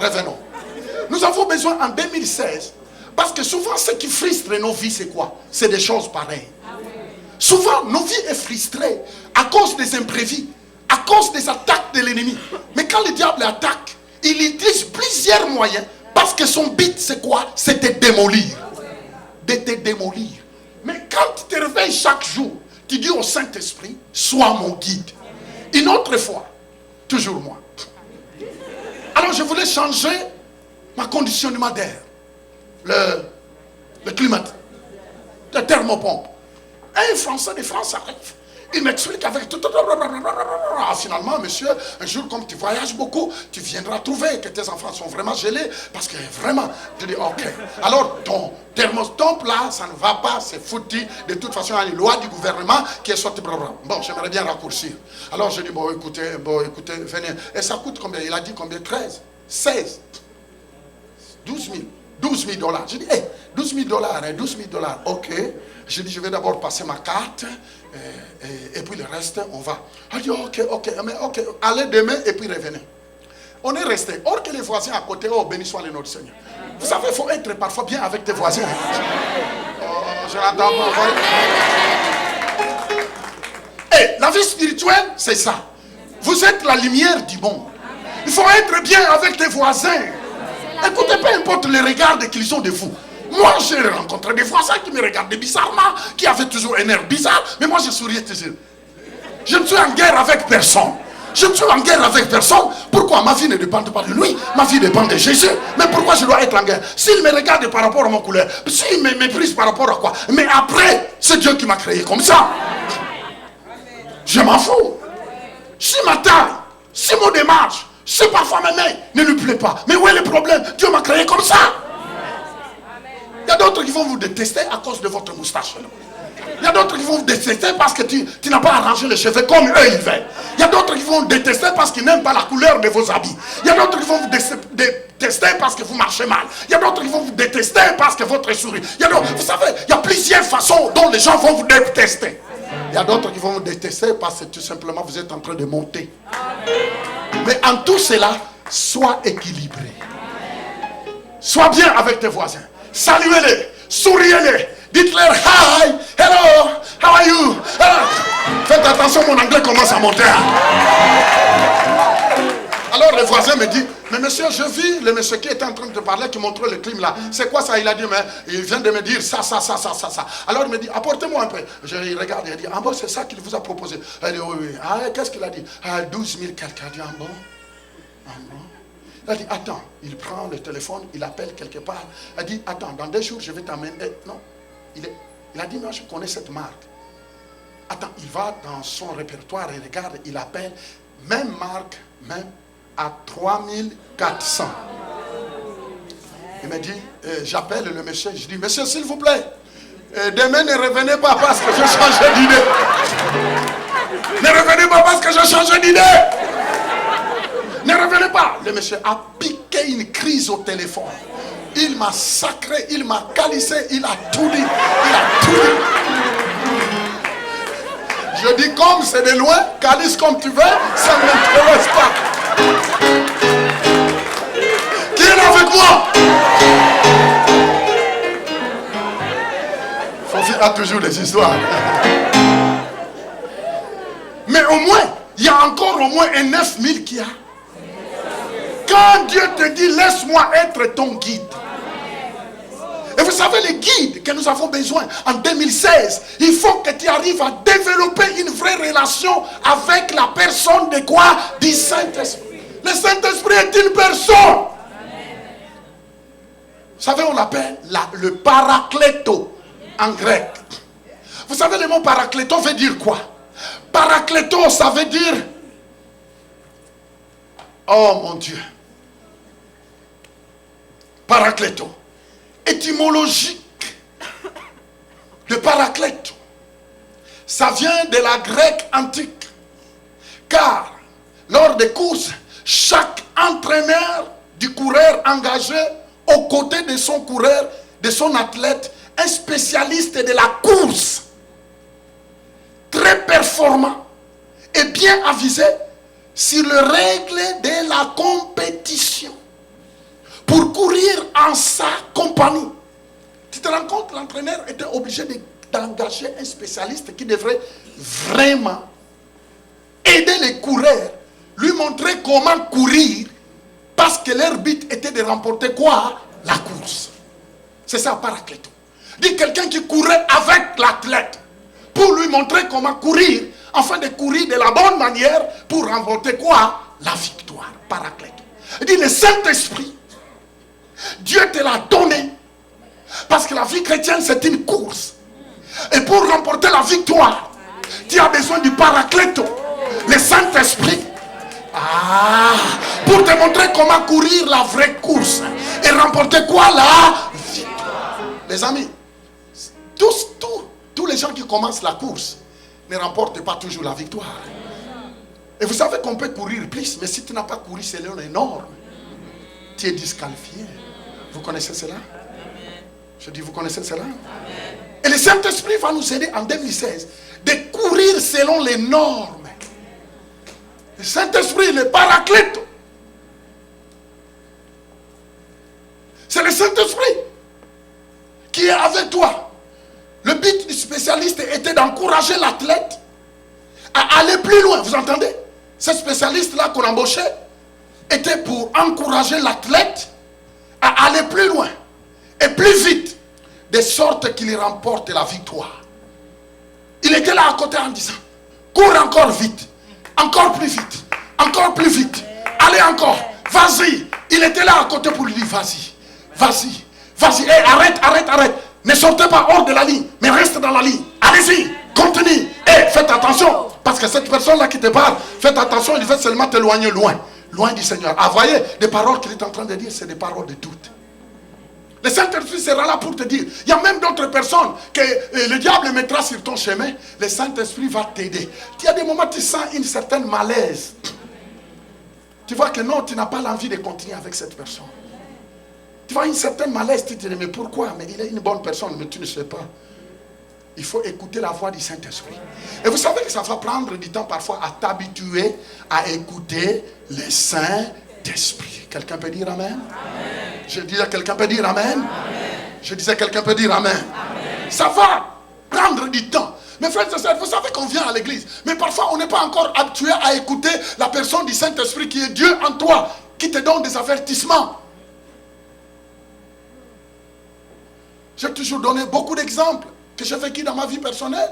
Nous avons besoin en 2016, parce que souvent ce qui frustre nos vies, c'est quoi? C'est des choses pareilles. Souvent, nos vies sont frustrées à cause des imprévus, à cause des attaques de l'ennemi. Mais quand le diable attaque, il utilise plusieurs moyens, parce que son but, c'est quoi? C'est de te démolir. Mais quand tu te réveilles chaque jour, tu dis au Saint-Esprit, sois mon guide. Une autre fois, toujours moi. Alors je voulais changer ma conditionnement d'air. le climat, le thermopompe. Un Français de France arrive. Il m'explique avec tout. Finalement, monsieur, un jour, comme tu voyages beaucoup, tu viendras trouver que tes enfants sont vraiment gelés. Parce que vraiment, tu dis, ok. Alors, ton thermostompe là, ça ne va pas, c'est foutu. De toute façon, il y a une loi du gouvernement qui est sortie. Bon, j'aimerais bien raccourcir. Alors, je dis, bon, écoutez, venez. Et ça coûte combien? Il a dit combien? 13, 16, 12 000 dollars. Je dis, hey, 12 000 dollars, 12 000 dollars, ok. Je dis, je vais d'abord passer ma carte, et puis le reste, on va. Elle dit, ok, mais ok, allez demain et puis revenez. On est resté. Or que les voisins à côté, oh, béni soit le nom du Seigneur. Vous savez, il faut être parfois bien avec tes voisins. Oh, je l'entends pas. Et la vie spirituelle, c'est ça. Vous êtes la lumière du monde. Il faut être bien avec tes voisins. Écoutez, peu importe les regards qu'ils ont de vous. Moi, j'ai rencontré des voisins qui me regardaient bizarrement, qui avaient toujours un air bizarre, mais moi, je souriais toujours. Je ne suis en guerre avec personne. Je ne suis en guerre avec personne. Pourquoi? Ma vie ne dépend pas de lui. Ma vie dépend de Jésus. Mais pourquoi je dois être en guerre? S'il me regarde par rapport à mon couleur, s'il me méprise par rapport à quoi? Mais après, c'est Dieu qui m'a créé comme ça. Je m'en fous. Si ma taille, si mon démarche, si parfois ma main ne lui plaît pas. Mais où est le problème? Dieu m'a créé comme ça. Il y a d'autres qui vont vous détester à cause de votre moustache. Il y a d'autres qui vont vous détester parce que tu n'as pas arrangé les cheveux comme eux ils veulent. Il y a d'autres qui vont vous détester parce qu'ils n'aiment pas la couleur de vos habits. Il y a d'autres qui vont vous détester parce que vous marchez mal. Il y a d'autres qui vont vous détester parce que votre souris. Vous savez, il y a plusieurs façons dont les gens vont vous détester. Il y a d'autres qui vont vous détester parce que tout simplement vous êtes en train de monter. Mais en tout cela, sois équilibré. Sois bien avec tes voisins. Saluez-les, souriez-les, dites-leur hi, hello, how are you? Faites attention, mon anglais commence à monter. Alors le voisin me dit, mais monsieur, je vis le monsieur qui était en train de te parler, qui montrait le clim là. C'est quoi ça? Il a dit, mais il vient de me dire ça. Alors il me dit, apportez-moi un peu. Je regarde, il dit, ah bon, c'est ça qu'il vous a proposé. Elle dit, oui. Ah, qu'est-ce qu'il a dit? 12 000 quelqu'un. Il dit, ah bon? Elle dit, attends, il prend le téléphone, il appelle quelque part. Elle dit, attends, dans 2 jours, je vais t'amener. Non, il a dit, non, je connais cette marque. Attends, il va dans son répertoire et regarde, il appelle, même marque, même à 3400. Il me dit, j'appelle le monsieur, je dis, monsieur, s'il vous plaît, demain ne revenez pas parce que j'ai changé d'idée. Ne revenez pas parce que j'ai changé d'idée. Ne revenez pas. Le monsieur a piqué une crise au téléphone. Il m'a sacré, il m'a calissé, il a tout dit. Je dis comme c'est de loin, calisse comme tu veux, ça ne m'intéresse pas. Qui est là avec moi? Fofi a toujours des histoires. Mais au moins, il y a encore au moins un 9000 qui a. Quand Dieu te dit, laisse-moi être ton guide. Et vous savez, les guides que nous avons besoin en 2016, il faut que tu arrives à développer une vraie relation avec la personne de quoi? Du Saint-Esprit. Le Saint-Esprit est une personne. Vous savez, on l'appelle le paracléto en grec. Vous savez, le mot paracléto veut dire quoi? Paracléto, ça veut dire, oh mon Dieu, paracléto, étymologique de paracléto, ça vient de la grecque antique, car lors des courses, chaque entraîneur du coureur engagé aux côtés de son coureur, de son athlète, un spécialiste de la course, très performant et bien avisé sur les règles de la compétition pour courir en sa compagnie. Tu te rends compte, l'entraîneur était obligé d'engager un spécialiste qui devrait vraiment aider les coureurs, lui montrer comment courir, parce que leur but était de remporter quoi? La course. C'est ça, paracléto. Dit quelqu'un qui courait avec l'athlète pour lui montrer comment courir, afin de courir de la bonne manière pour remporter quoi? La victoire. Paracléto. Il dit le Saint-Esprit, Dieu te l'a donné Parce que la vie chrétienne, c'est une course. Et pour remporter la victoire, tu as besoin du Paraclète, le Saint-Esprit. Pour te montrer comment courir la vraie course. Et remporter quoi? La victoire. Les amis, tous les gens qui commencent la course ne remportent pas toujours la victoire. Et vous savez qu'on peut courir plus, mais si tu n'as pas couru selon les normes, tu es disqualifié. Vous connaissez cela? Je dis, vous connaissez cela? Et le Saint-Esprit va nous aider en 2016 de courir selon les normes. Le Saint-Esprit, le Paraclète. C'est le Saint-Esprit qui est avec toi. Le but du spécialiste était d'encourager l'athlète à aller plus loin. Vous entendez? Ce spécialiste-là qu'on embauchait était pour encourager l'athlète à aller plus loin et plus vite, de sorte qu'il remporte la victoire. Il était là à côté en disant, cours encore vite, encore plus vite, encore plus vite, allez encore, vas-y. Il était là à côté pour lui dire, vas-y, vas-y, vas-y, hey, arrête, ne sortez pas hors de la ligne, mais reste dans la ligne, allez-y, continue, hey, faites attention, parce que cette personne-là qui te parle, faites attention, il veut seulement t'éloigner loin du Seigneur. Ah, voyez, les paroles qu'il est en train de dire, c'est des paroles de doute. Le Saint-Esprit sera là pour te dire. Il y a même d'autres personnes que le diable mettra sur ton chemin. Le Saint-Esprit va t'aider. Il y a des moments où tu sens une certaine malaise. Tu vois que non, tu n'as pas l'envie de continuer avec cette personne. Tu vois une certaine malaise. Tu te dis, mais pourquoi? Mais il est une bonne personne, mais tu ne sais pas. Il faut écouter la voix du Saint-Esprit. Et vous savez que ça va prendre du temps parfois à t'habituer à écouter le Saint-Esprit. Quelqu'un peut dire Amen? Amen. Je disais, quelqu'un peut dire Amen? Amen. Je disais, quelqu'un peut dire Amen? Amen. Ça va prendre du temps. Mes frères et sœurs, vous savez qu'on vient à l'église, mais parfois on n'est pas encore habitué à écouter la personne du Saint-Esprit qui est Dieu en toi, qui te donne des avertissements. J'ai toujours donné beaucoup d'exemples que j'ai vécu dans ma vie personnelle,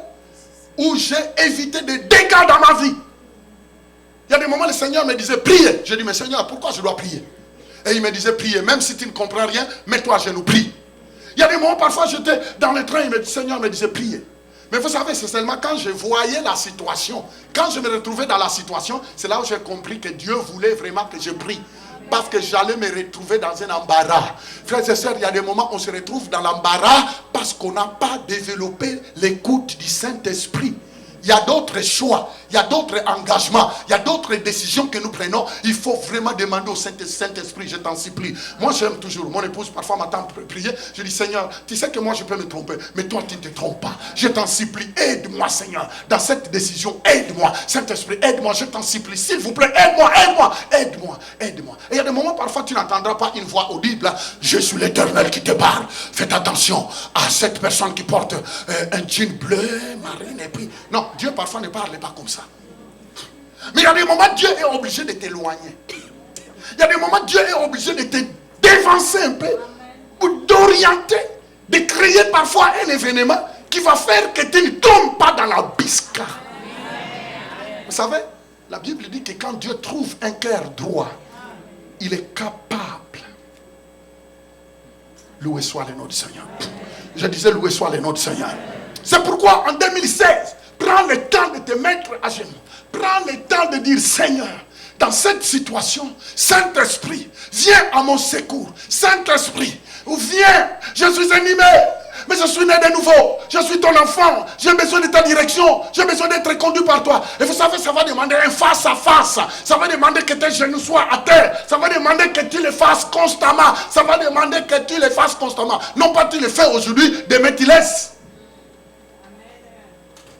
où j'ai évité des dégâts dans ma vie. Il y a des moments, le Seigneur me disait, priez. J'ai dit, mais Seigneur, pourquoi je dois prier? Et il me disait, priez. Même si tu ne comprends rien, mets-toi à genoux, prie. Il y a des moments, parfois, j'étais dans le train, le Seigneur me disait, priez. Mais vous savez, c'est seulement quand je voyais la situation, quand je me retrouvais dans la situation, c'est là où j'ai compris que Dieu voulait vraiment que je prie. Parce que j'allais me retrouver dans un embarras. Frères et sœurs, il y a des moments où on se retrouve dans l'embarras parce qu'on n'a pas développé l'écoute du Saint-Esprit. Il y a d'autres choix, il y a d'autres engagements, il y a d'autres décisions que nous prenons. Il faut vraiment demander au Saint-Esprit, je t'en supplie. Moi j'aime toujours, mon épouse parfois m'attend prier. Je dis, Seigneur, tu sais que moi je peux me tromper, mais toi tu ne te trompes pas. Je t'en supplie, aide-moi Seigneur, dans cette décision, aide-moi. Saint-Esprit, aide-moi, je t'en supplie, s'il vous plaît, aide-moi. Et il y a des moments parfois tu n'entendras pas une voix audible. Je suis l'Éternel qui te parle. Faites attention à cette personne qui porte un jean bleu, marine, et puis... Non, Dieu parfois ne parle pas comme ça. Mais il y a des moments Dieu est obligé de t'éloigner. Il y a des moments Dieu est obligé de te dévancer un peu, ou d'orienter, de créer parfois un événement qui va faire que tu ne tombes pas dans la bisca. Vous savez, la Bible dit que quand Dieu trouve un cœur droit, il est capable. Loué soit le nom du Seigneur. Je disais loué soit le nom du Seigneur. C'est pourquoi en 2016, prends le temps de te mettre à genoux. Prends le temps de dire, Seigneur, dans cette situation, Saint-Esprit, viens à mon secours. Saint-Esprit, viens, je suis animé, mais je suis né de nouveau. Je suis ton enfant, j'ai besoin de ta direction, j'ai besoin d'être conduit par toi. Et vous savez, ça va demander un face à face. Ça va demander que tes genoux soient à terre. Ça va demander que tu le fasses constamment. Ça va demander que tu le fasses constamment. Non pas tu le fais aujourd'hui, demain tu laisses.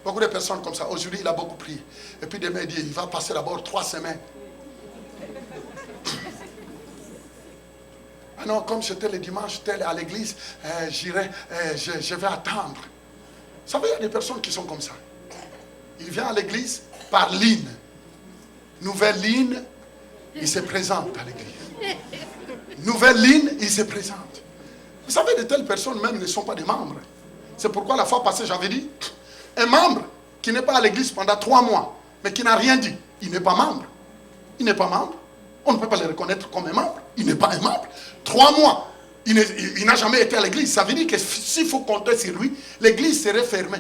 Beaucoup de personnes comme ça. Aujourd'hui, il a beaucoup prié. Et puis demain, il va passer d'abord 3 semaines. Ah non, comme c'était le dimanche, tel à l'église, j'irai, je vais attendre. Vous savez, il y a des personnes qui sont comme ça. Il vient à l'église par ligne. Nouvelle ligne, il se présente à l'église. Nouvelle ligne, il se présente. Vous savez, de telles personnes même ne sont pas des membres. C'est pourquoi la fois passée, j'avais dit, un membre qui n'est pas à l'église pendant 3 mois, mais qui n'a rien dit, il n'est pas membre. Il n'est pas membre. On ne peut pas le reconnaître comme un membre. Il n'est pas un membre. 3 mois. Il n'a jamais été à l'église. Ça veut dire que s'il faut compter sur lui, l'église serait fermée.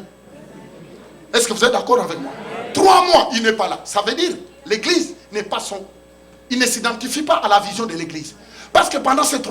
Est-ce que vous êtes d'accord avec moi? 3 mois, il n'est pas là. Ça veut dire l'église n'est pas son... Il ne s'identifie pas à la vision de l'église. Parce que pendant ces